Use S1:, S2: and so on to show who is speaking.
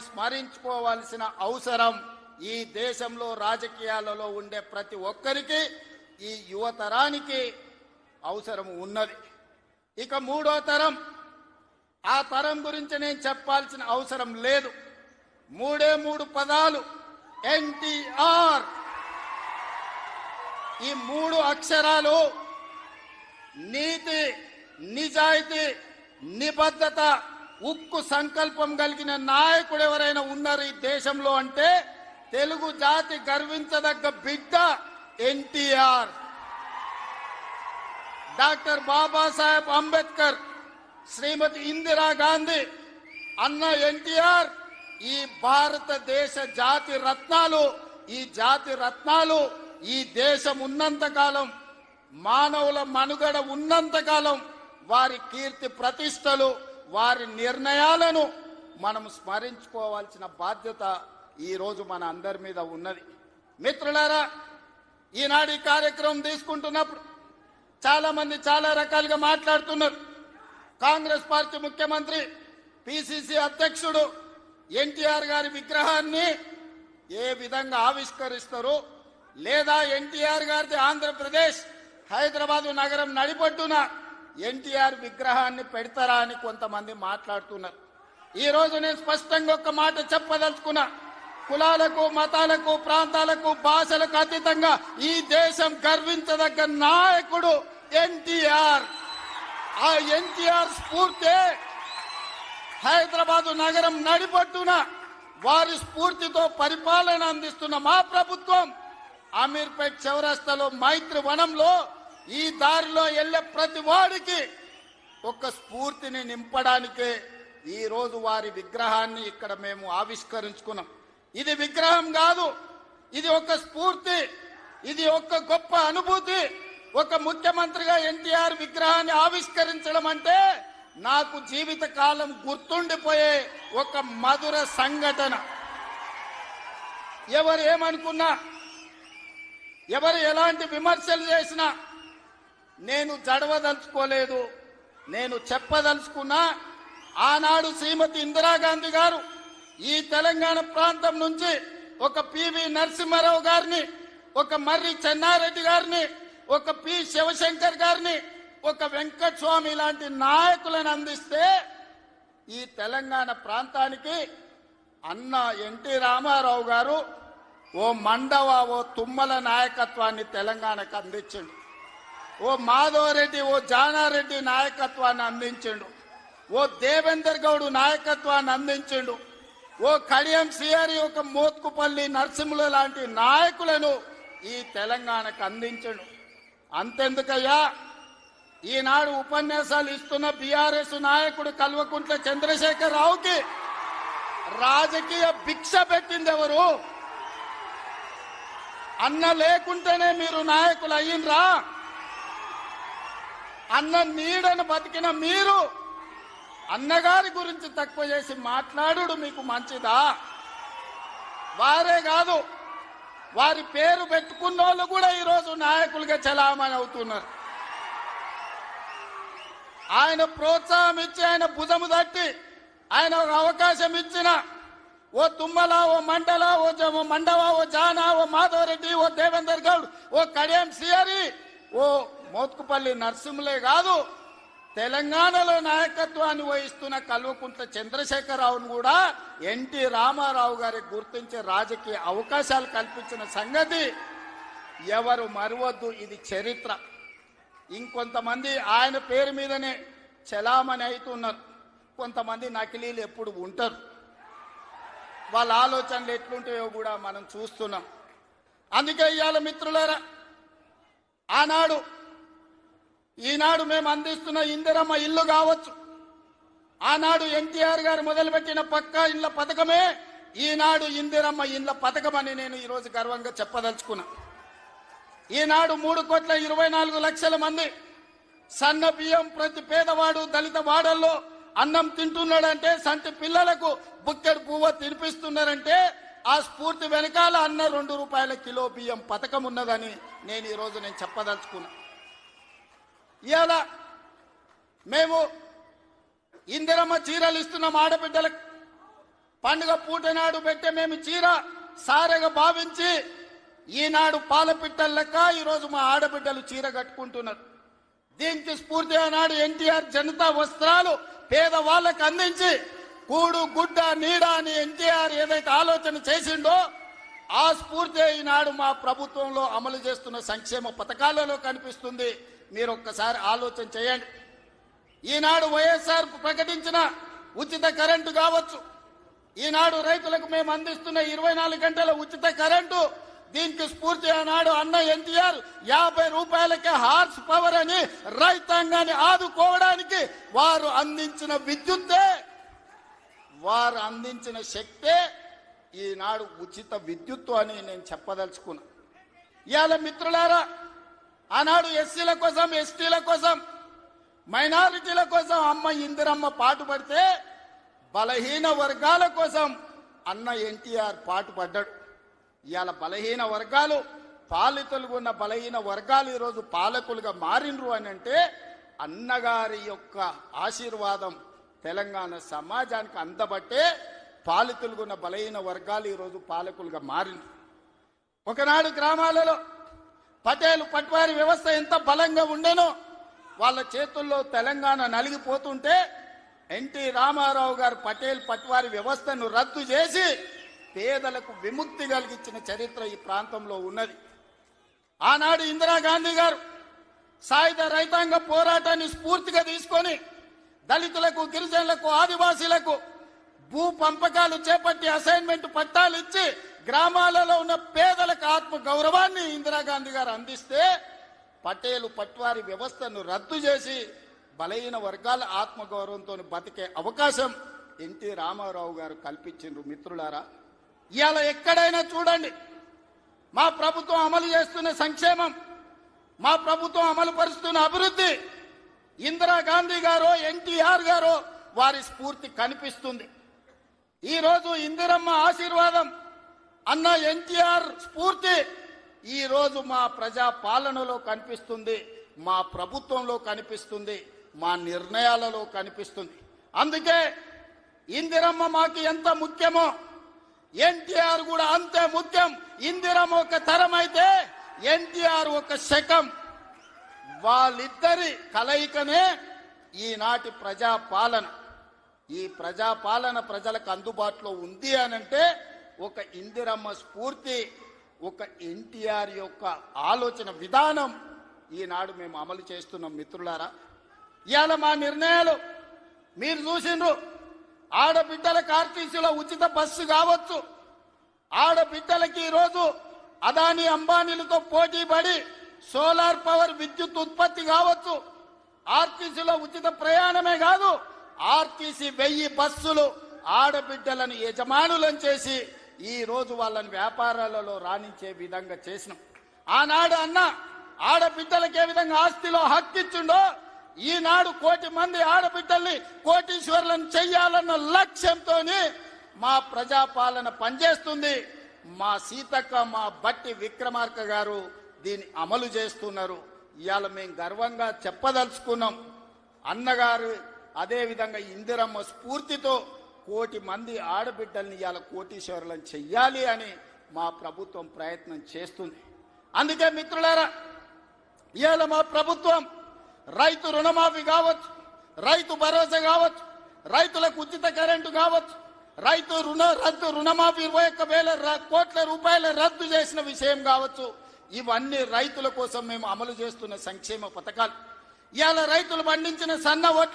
S1: స్మరించుకోవాల్సిన అవసరం ఈ దేశంలో రాజకీయాలలో ఉండే ప్రతి ఒక్కరికి, ఈ యువతరానికి అవసరం ఉన్నది. ఇక మూడో తరం, ఆ తరం గురించి నేను చెప్పాల్సిన అవసరం లేదు. మూడు పదాలు, ఎన్టీఆర్. ఈ 3 అక్షరాలు నీతి, నిజాయితీ, నిబద్ధత, ఉక్కు సంకల్పం కలిగిన నాయకుడు ఎవరైనా ఉన్నారు ఈ దేశంలో అంటే తెలుగు జాతి గర్వించదగ్గ బిడ్డ ఎన్టీఆర్. డాక్టర్ బాబాసాహెబ్ అంబేద్కర్, శ్రీమతి ఇందిరా గాంధీ, అన్న ఎన్టీఆర్ ఈ భారతదేశ జాతి రత్నాలు. ఈ జాతి రత్నాలు ఈ దేశం ఉన్నంతకాలం, మానవుల మనుగడ ఉన్నంతకాలం వారి కీర్తి ప్రతిష్టలు, వారి నిర్ణయాలను మనం స్మరించుకోవాల్సిన బాధ్యత ఈరోజు మన అందరి మీద ఉన్నది. మిత్రులారా, ఈనాడు ఈ కార్యక్రమం తీసుకుంటున్నప్పుడు చాలా మంది చాలా రకాలుగా మాట్లాడుతున్నారు. కాంగ్రెస్ పార్టీ ముఖ్యమంత్రి, పిసిసి అధ్యక్షుడు ఎన్టీఆర్ గారి విగ్రహాన్ని ఏ విధంగా ఆవిష్కరిస్తారు, లేదా ఎన్టీఆర్ గారిది ఆంధ్రప్రదేశ్ హైదరాబాదు నగరం నడిపొట్టున ఎన్టీఆర్ విగ్రహాన్ని పెడతారా అని కొంతమంది మాట్లాడుతున్నారు. ఈ రోజు నేను స్పష్టంగా ఒక మాట చెప్పదలుచుకున్నా. కులాలకు, మతాలకు, ప్రాంతాలకు, భాషలకు అతీతంగా ఈ దేశం గర్వించదగ్గ నాయకుడు ఎన్టీఆర్. ఆ ఎన్టీఆర్ స్ఫూర్తి హైదరాబాదు నగరం నడిపొట్టున వారి స్ఫూర్తితో పరిపాలన అందిస్తున్న మా ప్రభుత్వం అమీర్పేట్ చౌరస్తాలో మైత్రి వనంలో ఈ దారిలో వెళ్లే ప్రతి వాడికి ఒక స్ఫూర్తిని నింపడానికి ఈ రోజు వారి విగ్రహాన్ని ఇక్కడ మేము ఆవిష్కరించుకున్నాం. ఇది విగ్రహం కాదు, ఇది ఒక స్ఫూర్తి, ఇది ఒక గొప్ప అనుభూతి. ఒక ముఖ్యమంత్రిగా ఎన్టీఆర్ విగ్రహాన్ని ఆవిష్కరించడం అంటే నాకు జీవిత కాలం గుర్తుండిపోయే ఒక మధుర సంఘటన. ఎవరు ఏమనుకున్నా, ఎవరు ఎలాంటి విమర్శలు చేసినా నేను జడవదలుచుకోలేదు. నేను చెప్పదలుచుకున్నా, ఆనాడు శ్రీమతి ఇందిరాగాంధీ గారు ఈ తెలంగాణ ప్రాంతం నుంచి ఒక పివి నరసింహారావు గారిని, ఒక మర్రి చెన్నారెడ్డి గారిని, ఒక పి శివశంకర్ గారిని, ఒక వెంకటస్వామి లాంటి నాయకులను అందిస్తే ఈ తెలంగాణ ప్రాంతానికి అన్న ఎన్టీ రామారావు గారు ఓ మండవ, ఓ తుమ్మల నాయకత్వాన్ని తెలంగాణకు అందించిండు. ఓ మాధవరెడ్డి, ఓ జానారెడ్డి నాయకత్వాన్ని అందించిండు. ఓ దేవేందర్ గౌడ్ నాయకత్వాన్ని అందించిండు. ఓ కడియం సిఆరి, ఒక మోత్కుపల్లి నరసింహుల లాంటి నాయకులను ఈ తెలంగాణకు అందించిండు. అంతెందుకయ్యా, ఈనాడు ఉపన్యాసాలు ఇస్తున్న బీఆర్ఎస్ నాయకుడు కల్వకుంట్ల చంద్రశేఖర్ రావుకి రాజకీయ భిక్ష పెట్టింది ఎవరు? అన్న లేకుంటేనే మీరు నాయకులు అయ్యిండ్రా? అన్న నీడను బతికిన మీరు అన్నగారి గురించి తక్కువ చేసి మాట్లాడు మీకు మంచిదా? వారే కాదు, వారి పేరు పెట్టుకున్న వాళ్ళు కూడా ఈరోజు నాయకులుగా చలామణి అవుతున్నారు. ఆయన ప్రోత్సాహం ఇచ్చి, ఆయన భుజము తట్టి, ఆయన ఒక అవకాశం ఇచ్చిన ఓ తుమ్మల, ఓ మండల, ఓ మండవ, ఓ జానా, ఓ మాధవరెడ్డి, ఓ దేవేందర్ గౌడ్, ఓ కడియం సిఆరి, ఓ మోత్కుపల్లి నరసింహులే కాదు, తెలంగాణలో నాయకత్వాన్ని వహిస్తున్న కల్వకుంట్ల చంద్రశేఖరరావును కూడా ఎన్టీ రామారావు గారికి గుర్తించే రాజకీయ అవకాశాలు కల్పించిన సంగతి ఎవరు మరవద్దు. ఇది చరిత్ర. ఇంకొంతమంది ఆయన పేరు మీదనే చలామణి అవుతున్నారు. కొంతమంది నకిలీలు ఎప్పుడు ఉంటారు. వాళ్ళ ఆలోచనలు ఎట్లుంటాయో కూడా మనం చూస్తున్నాం. అందుకే ఇవాళ మిత్రులారా, ఆనాడు ఈనాడు మేము అందిస్తున్న ఇందిరమ్మ ఇల్లు కావచ్చు, ఆనాడు ఎన్టీఆర్ గారు మొదలుపెట్టిన పక్కా ఇళ్ల పథకమే ఈనాడు ఇందిరమ్మ ఇళ్ల పథకం అని నేను ఈరోజు గర్వంగా చెప్పదలుచుకున్నా. ఈనాడు 3,24,00,000 మంది సన్న బియ్యం ప్రతి పేదవాడు దళిత వాడల్లో అన్నం తింటున్నాడంటే, సంటి పిల్లలకు బుక్కెడు పువ్వు తినిపిస్తున్నారంటే ఆ స్ఫూర్తి వెనకాల అన్న 2 రూపాయల కిలో బియ్యం పథకం ఉన్నదని నేను ఈరోజు చెప్పదలుచుకున్నా. ఇవాళ మేము ఇందిరమ్మ చీరలు ఇస్తున్నాం ఆడబిడ్డలకు. పండుగ పూట నాడు పెట్టే మేము చీర సారెగా భావించి ఈనాడు పాలపిట్టల లెక్క ఈరోజు మా ఆడబిడ్డలు చీర కట్టుకుంటున్నారు. దీనికి స్ఫూర్తి ఆనాడు ఎన్టీఆర్ జనతా వస్త్రాలు పేదవాళ్ళకు అందించి కూడు గుడ్డ నీడ అని ఎన్టీఆర్ ఏదైతే ఆలోచన చేసిండో ఆ స్ఫూర్తి ఈనాడు మా ప్రభుత్వంలో అమలు చేస్తున్న సంక్షేమ పథకాలలో కనిపిస్తుంది. మీరు ఒక్కసారి ఆలోచన చేయండి. ఈనాడు వైఎస్ఆర్ ప్రకటించిన ఉచిత కరెంటు కావచ్చు, ఈనాడు రైతులకు మేము అందిస్తున్న 24 గంటల ఉచిత కరెంటు, దీనికి స్ఫూర్తి ఆనాడు అన్న ఎన్టీఆర్ 50 రూపాయలకే హార్స్ పవర్ అని రైతాంగాన్ని ఆదుకోవడానికి వారు అందించిన విద్యుత్తే, వారు అందించిన శక్తే ఈనాడు ఉచిత విద్యుత్తు అని నేను చెప్పదలుచుకున్నా. ఇవాళ మిత్రులారా, ఆనాడు ఎస్సీల కోసం, ఎస్టీల కోసం, మైనారిటీల కోసం అమ్మ ఇందిరమ్మ పాటుపడితే బలహీన వర్గాల కోసం అన్న ఎన్టీఆర్ పాటుపడ్డాడు. ఇవాళ బలహీన వర్గాలు, పాలితులుగా ఉన్న బలహీన వర్గాలు ఈరోజు పాలకులుగా మారినరు అని అంటే అన్నగారి యొక్క ఆశీర్వాదం తెలంగాణ సమాజానికి అందబట్టే పాలితులుగా ఉన్న బలహీన వర్గాలు ఈరోజు పాలకులుగా మారినరు. ఒకనాడు గ్రామాలలో పటేలు పట్వారి వ్యవస్థ ఎంత బలంగా ఉండేనో వాళ్ళ చేతుల్లో తెలంగాణ నలిగిపోతుంటే ఎన్టీ రామారావు గారు పటేల్ పట్వారి వ్యవస్థను రద్దు చేసి పేదలకు విముక్తి కలిగించిన చరిత్ర ఈ ప్రాంతంలో ఉన్నది. ఆనాడు ఇందిరాగాంధీ గారు సాయుధ రైతాంగ పోరాటాన్ని స్ఫూర్తిగా తీసుకొని దళితులకు, గిరిజనులకు, ఆదివాసీలకు భూ పంపకాలు చేపట్టి అసైన్మెంట్ పట్టాలు ఇచ్చి గ్రామాలలో ఉన్న పేదలకు ఆత్మ గౌరవాన్ని ఇందిరాగాంధీ గారు అందిస్తే పటేలు పట్వారి వ్యవస్థను రద్దు చేసి బలహీన వర్గాల ఆత్మగౌరవంతో బతికే అవకాశం ఎన్టీ రామారావు గారు కల్పించిండ్రు. మిత్రులారా, ఇవాళ ఎక్కడైనా చూడండి మా ప్రభుత్వం అమలు చేస్తున్న సంక్షేమం, మా ప్రభుత్వం అమలు పరుస్తున్న అభివృద్ధి ఇందిరాగాంధీ గారో ఎన్టీఆర్ గారో వారి స్ఫూర్తి కనిపిస్తుంది. ఈరోజు ఇందిరమ్మ ఆశీర్వాదం, అన్న ఎన్టీఆర్ స్ఫూర్తి ఈరోజు మా ప్రజా పాలనలో కనిపిస్తుంది, మా ప్రభుత్వంలో కనిపిస్తుంది, మా నిర్ణయాలలో కనిపిస్తుంది. అందుకే ఇందిరమ్మ మాకు ఎంత ముఖ్యమో ఎన్టీఆర్ కూడా అంతే ముఖ్యం. ఇందిరమ్మ ఒక తరం అయితే ఎన్టీఆర్ ఒక శకం. వాళ్ళిద్దరి కలయికనే ఈనాటి ప్రజాపాలన. ఈ ప్రజాపాలన ప్రజలకు అందుబాటులో ఉంది అనంటే ఒక ఇందిరమ్మ స్ఫూర్తి, ఒక ఎన్టీఆర్ యొక్క ఆలోచన విధానం ఈనాడు మేము అమలు చేస్తున్నాం. మిత్రులారా, ఇవాళ మా నిర్ణయాలు మీరు చూసిండ్రు. ఆడబిడ్డలకు ఆర్టీసీలో ఉచిత బస్సు కావచ్చు, ఆడబిడ్డలకి ఈరోజు అదానీ అంబానీలతో పోటీ పడి సోలార్ పవర్ విద్యుత్ ఉత్పత్తి కావచ్చు, ఆర్టీసీలో ఉచిత ప్రయాణమే కాదు, ఆర్టీసీ 1000 బస్సులు ఆడబిడ్డలను యజమానులను చేసి ఈ రోజు వాళ్ళని వ్యాపారాలలో రాణించే విధంగా చేసినాం. ఆనాడు అన్న ఆడబిడ్డలకు ఏ విధంగా ఆస్తిలో హక్కిచ్చిండో ఈనాడు 1 కోటి మంది ఆడబిడ్డల్ని కోటీశ్వరులను చెయ్యాలన్న లక్ష్యంతో మా ప్రజాపాలన పనిచేస్తుంది. మా సీతక్క, మా బట్టి విక్రమార్క గారు దీన్ని అమలు చేస్తున్నారు. ఇవాళ మేము గర్వంగా చెప్పదలుచుకున్నాం, అన్నగారు అదేవిధంగా ఇందిరమ్మ స్ఫూర్తితో 1 కోటి మంది ఆడబిడ్డల్ని ఇవాళ కోటీశ్వరులను చెయ్యాలి అని మా ప్రభుత్వం ప్రయత్నం చేస్తుంది. అందుకే మిత్రులారా, ఇవాళ మా ప్రభుత్వం రైతు రుణమాఫీ కావచ్చు, రైతు భరోసా కావచ్చు, రైతులకు ఉచిత కరెంటు కావచ్చు, రైతు రుణమాఫీ 21,000 కోట్ల రూపాయల రద్దు చేసిన విషయం కావచ్చు, ఇవన్నీ రైతుల కోసం మేము అమలు చేస్తున్న సంక్షేమ పథకాలు. ఇవాళ రైతులు పండించిన సన్న వడ్లు